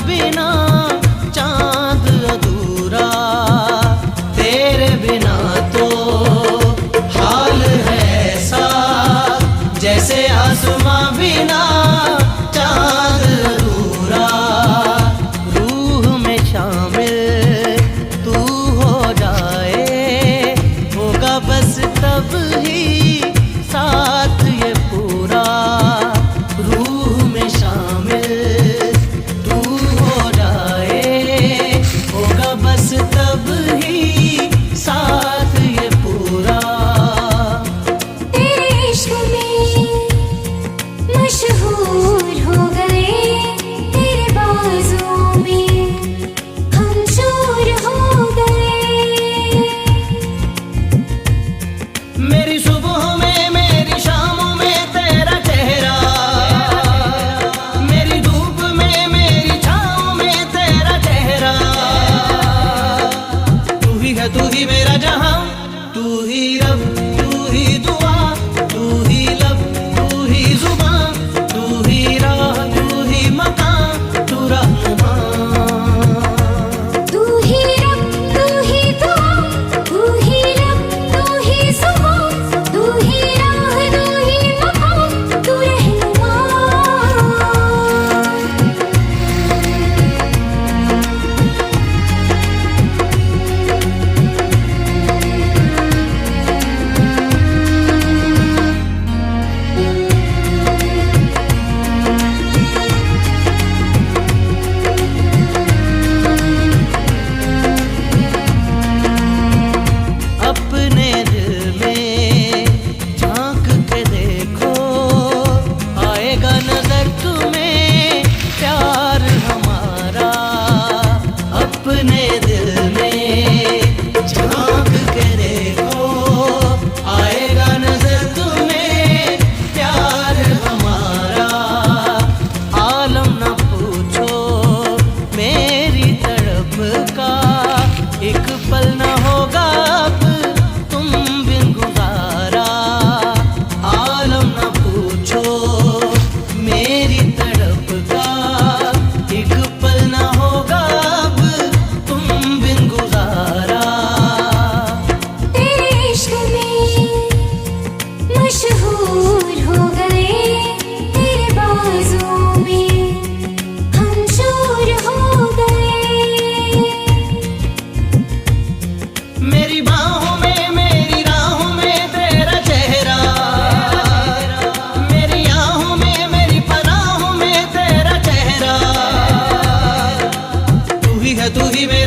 बिना चांद अधूरा, तेरे बिना तो हाल है ऐसा जैसे आसमां बिना चांद अधूरा। रूह में शामिल तू हो जाए, होगा बस तब ही साथ ये पूरा। रूह में शामिल तू हो जाए, होगा बस तब ही साथ ये पूरा। तेरे इश्क में मशहूर हो गए, तेरे बाजों में हम चूर हो गए। मेरी सुबह में मेरी शामों में तेरा चेहरा, मेरी धूप में मेरी छाँव में तेरा चेहरा। तू ही मेरा जहां, तू ही रब, तू ही दुआ, तू ही लब, तू ही जुबान, तू ही राह, तू ही मकान, तू रहनुमा। तू ही रब, तू ही दुआ, तू ही लब, तू ही जुबान, तू ही राह, तू ही मकाम, तू रहनुमा। अपने दिल में झांक के देखो, आएगा नजर तुम्हें प्यार हमारा। अपने दिल में झांक के देखो, आएगा नजर तुम्हें प्यार हमारा। आलम न पूछो मेरी तड़प का, एक पल न होगा अब तुम बिन गुजारा। आलम न पूछो मेरी तड़प का, एक पल न होगा अब तुम बिन गुजारा। तेरे इश्क में मशहूर हो गए, तेरे बाजों में हम चूर हो गए। मेरी बाहों में मेरी राहों में तेरा चेहरा, मेरी आहों में मेरी पनाहों में तेरा चेहरा। तू ही है, तू ही मेरा